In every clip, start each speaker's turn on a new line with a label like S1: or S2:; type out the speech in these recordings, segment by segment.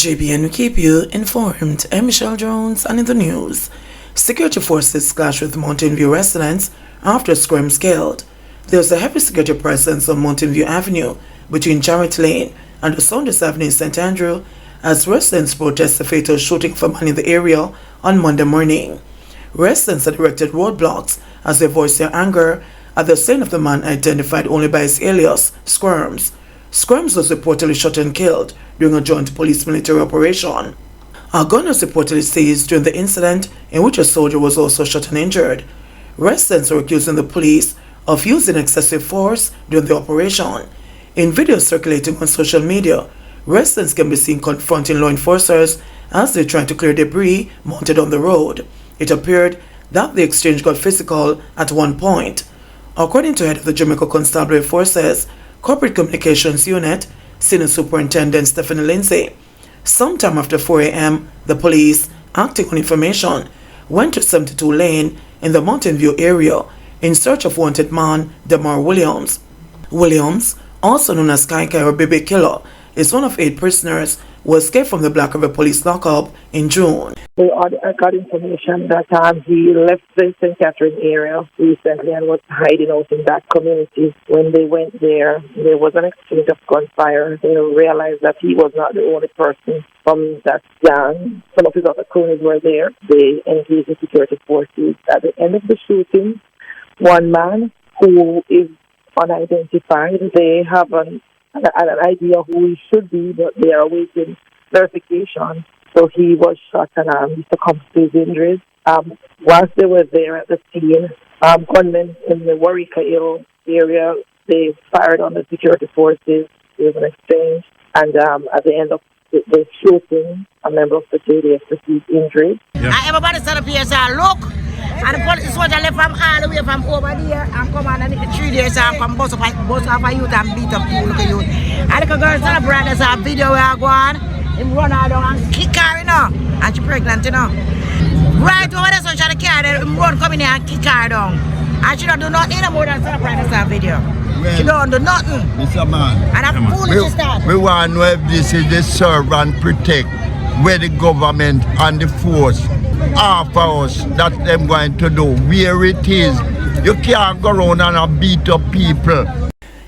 S1: JBNN will keep you informed. I'm Michelle Jones, and in the news, security forces clash with Mountain View residents after scrims killed. There was a heavy security presence on Mountain View Avenue between Jarrett Lane and the Saunders Avenue in St. Andrew as residents protest the fatal shooting of a man in the area on Monday morning. Residents had erected roadblocks as they voiced their anger at the scene of the man identified only by his alias, Squirms. Squirms was reportedly shot and killed during a joint police-military operation. A gun was reportedly seized during the incident, in which a soldier was also shot and injured. Residents are accusing the police of using excessive force during the operation. In videos circulating on social media, residents can be seen confronting law enforcers as they try to clear debris mounted on the road. It appeared that the exchange got physical at one point. According to head of the Jamaica Constabulary Forces Corporate Communications Unit, Senior Superintendent Stephanie Lindsay, sometime after 4 a.m., the police, acting on information, went to 72 Lane in the Mountain View area in search of wanted man Damar Williams. Williams, also known as Sky or Baby Killer, is one of 8 prisoners who escaped from the Black River police lockup in June.
S2: I got information that he left the St. Catherine area recently and was hiding out in that community. When they went there was an exchange of gunfire. They realized that he was not the only person from that gang. Some of his other cronies were there. They engaged the security forces. At the end of the shooting, one man who is unidentified, they have an idea who he should be, but they are awaiting verification. So he was shot and he succumbed to his injuries. Whilst they were there at the scene, gunmen in the Warwick area, they fired on the security forces. There was an exchange. And at the end of the shooting, a member of the JDF received injuries.
S3: Yeah. Everybody started up here, say, look. And the police soldier left from all the way from over there and come on and the 3 days and come bust off a youth and beat up 2 little youth. And the girl started bringing us a video where I go on, him run her down and kick her, you know, and she pregnant, you know. Right over there, so she had the car, him run come in here and kick her down. And she don't do nothing more than start bringing us a video. Well, she don't do nothing.
S4: Mr. Man.
S3: And a foolish start.
S4: We want to know if this is the serve and protect where the government and the force offer us that them going to do, where it is. You can't go around and beat up people.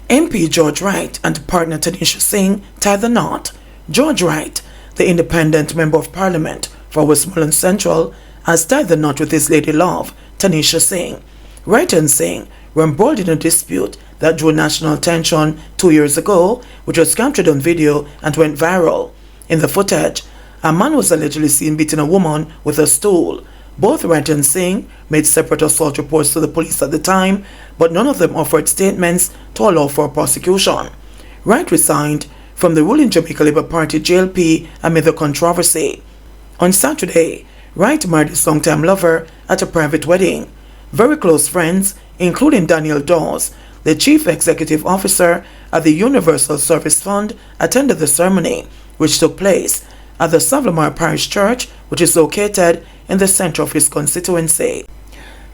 S1: MP George Wright and partner Tanisha Singh tied the knot. George Wright, the independent member of parliament for Westmoreland Central, has tied the knot with his lady love, Tanisha Singh. Wright and Singh were embroiled in a dispute that drew national attention 2 years ago, which was captured on video and went viral. In the footage, a man was allegedly seen beating a woman with a stool. Both Wright and Singh made separate assault reports to the police at the time, but none of them offered statements to allow for prosecution. Wright resigned from the ruling Jamaica Labour Party JLP amid the controversy. On Saturday, Wright married his longtime lover at a private wedding. Very close friends, including Daniel Dawes, the chief executive officer at the Universal Service Fund, attended the ceremony, which took place at the Savlamar Parish Church, which is located in the center of his constituency.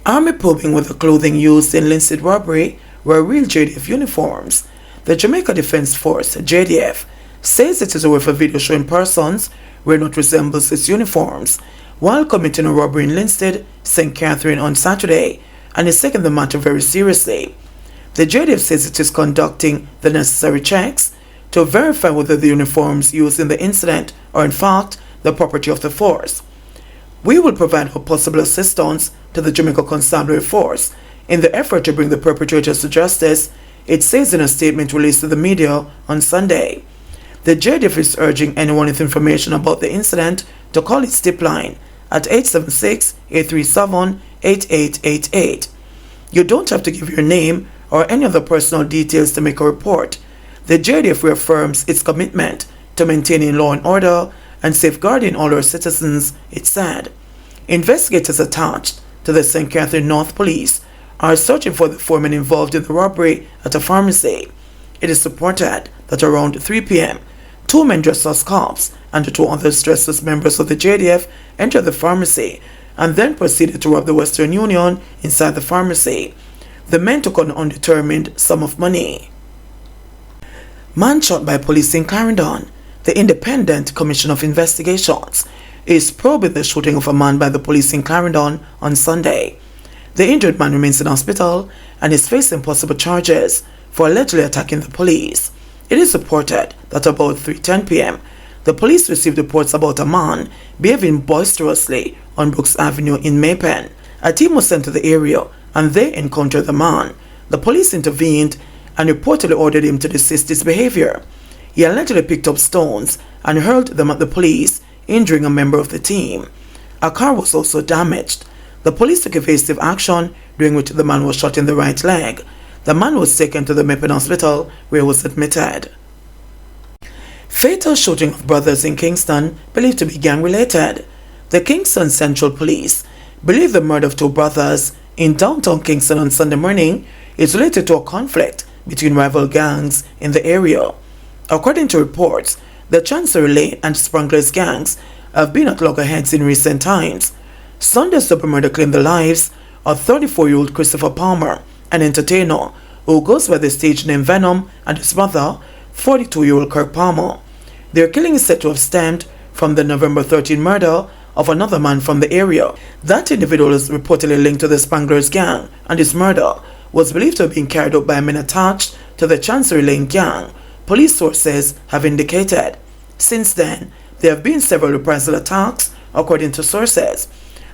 S1: Army probing with the clothing used in Linstead robbery were real JDF uniforms. The Jamaica Defence Force, JDF, says it is aware of a video showing persons wearing what resembles its uniforms while committing a robbery in Linstead, St. Catherine on Saturday, and is taking the matter very seriously. The JDF says it is conducting the necessary checks to verify whether the uniforms used in the incident are in fact the property of the force. We will provide all possible assistance to the Jamaica Constabulary Force in the effort to bring the perpetrators to justice, it says in a statement released to the media on Sunday. The JDF is urging anyone with information about the incident to call its tip line at 876-837-8888. You don't have to give your name or any other personal details to make a report. The JDF reaffirms its commitment to maintaining law and order and safeguarding all our citizens, it said. Investigators attached to the St. Catherine North Police are searching for the 4 men involved in the robbery at a pharmacy. It is reported that around 3 p.m., 2 men dressed as cops and 2 others dressed as members of the JDF entered the pharmacy and then proceeded to rob the Western Union inside the pharmacy. The men took an undetermined sum of money. Man shot by police in Clarendon. The Independent Commission of Investigations is probing the shooting of a man by the police in Clarendon on Sunday. The injured man remains in hospital and is facing possible charges for allegedly attacking the police. It is reported that about 3:10 p.m., the police received reports about a man behaving boisterously on Brooks Avenue in Maypen. A team was sent to the area and they encountered the man. The police intervened and reportedly ordered him to desist his behavior. He allegedly picked up stones and hurled them at the police, injuring a member of the team. A car was also damaged. The police took evasive action, during which the man was shot in the right leg. The man was taken to the Maypen Hospital, where he was admitted. Fatal shooting of brothers in Kingston, believed to be gang-related. The Kingston Central Police believe the murder of two brothers in downtown Kingston on Sunday morning is related to a conflict between rival gangs in the area. According to reports, the Chancery Lane and Spranglers gangs have been at loggerheads in recent times. Sunday's double murder claimed the lives of 34-year-old Christopher Palmer, an entertainer who goes by the stage name Venom, and his brother, 42-year-old Kirk Palmer. Their killing is said to have stemmed from the November 13 murder of another man from the area. That individual is reportedly linked to the Spranglers gang, and his murder was believed to have been carried out by men attached to the Chancery Lane gang, police sources have indicated. Since then, there have been several reprisal attacks, according to sources.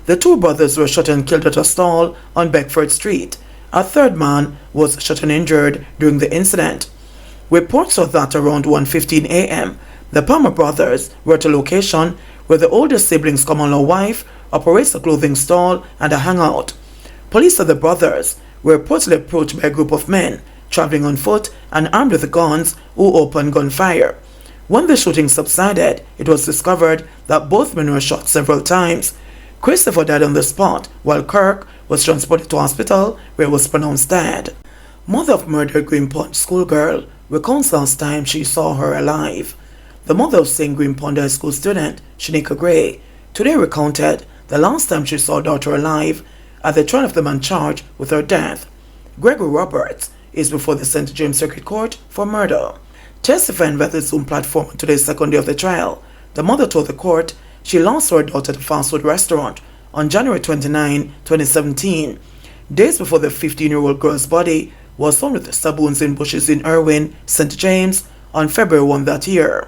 S1: The two brothers were shot and killed at a stall on Beckford Street. A third man was shot and injured during the incident. Reports are that around 1:15 a.m., the Palmer brothers were at a location where the oldest sibling's common-law wife operates a clothing stall and a hangout. Police said the brothers were reportedly approached by a group of men traveling on foot and armed with guns who opened gunfire. When the shooting subsided, it was discovered that both men were shot several times. Christopher died on the spot, while Kirk was transported to hospital where he was pronounced dead. Mother of murdered Greenpond schoolgirl recounts last time she saw her alive. The mother of St. Greenpond High School student, Shanika Gray, today recounted the last time she saw her daughter alive at the trial of the man charged with her death. Gregory Roberts is before the St. James Circuit Court for murder. Testifying via the Zoom platform on today's second day of the trial, the mother told the court she last saw her daughter at a fast food restaurant on January 29, 2017, days before the 15-year-old girl's body was found with stab wounds in bushes in Irwin, St. James, on February 1 that year.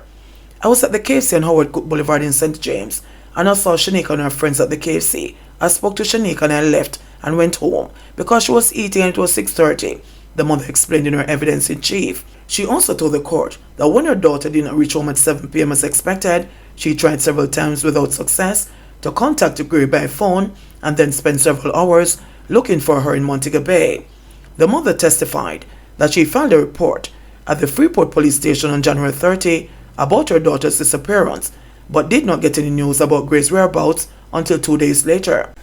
S1: I was at the KFC on Howard Cook Boulevard in St. James, and I saw Shanika and her friends at the KFC. I spoke to Shanika and I left and went home because she was eating and it was 6:30. The mother explained in her evidence in chief. She also told the court that when her daughter did not reach home at 7 p.m. as expected, she tried several times without success to contact Gray by phone and then spent several hours looking for her in Montego Bay. The mother testified that she filed a report at the Freeport police station on January 30 about her daughter's disappearance, but did not get any news about Gray's whereabouts until 2 days later.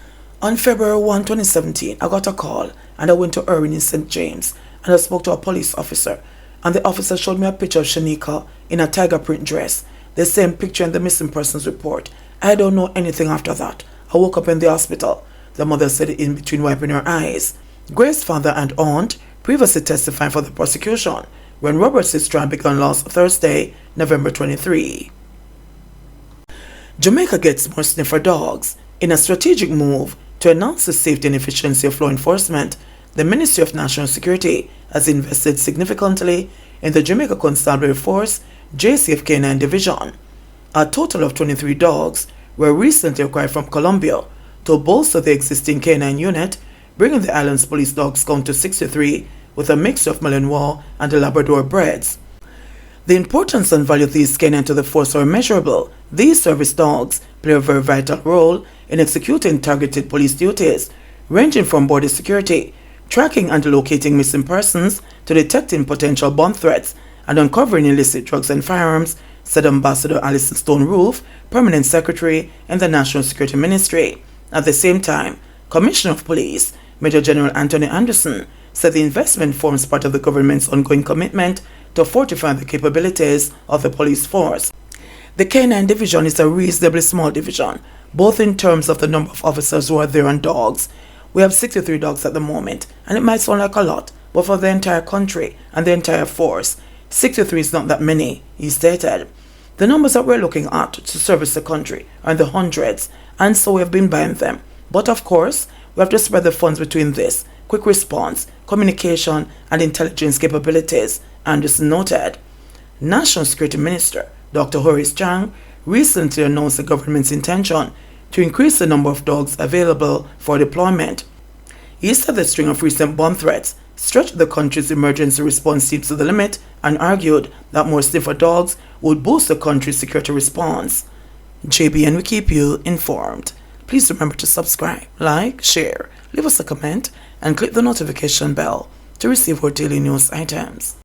S1: On February 1, 2017, I got a call and I went to Irwin in St. James and I spoke to a police officer, and the officer showed me a picture of Shanika in a tiger print dress, the same picture in the missing persons report. I don't know anything after that. I woke up in the hospital, the mother said in between wiping her eyes. Gray's father and aunt previously testified for the prosecution when Roberts' trial began last Thursday, November 23. Jamaica gets more sniffer dogs. In a strategic move to enhance the safety and efficiency of law enforcement, the Ministry of National Security has invested significantly in the Jamaica Constabulary Force JCF K9 Division. A total of 23 dogs were recently acquired from Colombia to bolster the existing K9 unit, bringing the island's police dogs count to 63 with a mixture of Malinois and Labrador breeds. The importance and value of these K9 to the force are immeasurable. These service dogs play a very vital role in executing targeted police duties, ranging from border security, tracking and locating missing persons, to detecting potential bomb threats and uncovering illicit drugs and firearms, said Ambassador Alison Stone Roof, Permanent Secretary in the National Security Ministry. At the same time, Commissioner of Police, Major General Anthony Anderson, said the investment forms part of the government's ongoing commitment to fortify the capabilities of the police force. The K9 division is a reasonably small division, both in terms of the number of officers who are there and dogs. We have 63 dogs at the moment, and it might sound like a lot, but for the entire country and the entire force, 63 is not that many, he stated. The numbers that we're looking at to service the country are in the hundreds, and so we have been buying them. But of course, we have to spread the funds between this, quick response, communication, and intelligence capabilities, Anderson noted. National Security Minister Dr. Horace Chang recently announced the government's intention to increase the number of dogs available for deployment. He said the string of recent bomb threats stretched the country's emergency response teams to the limit and argued that more sniffer dogs would boost the country's security response. JBN will keep you informed. Please remember to subscribe, like, share, leave us a comment, and click the notification bell to receive our daily news items.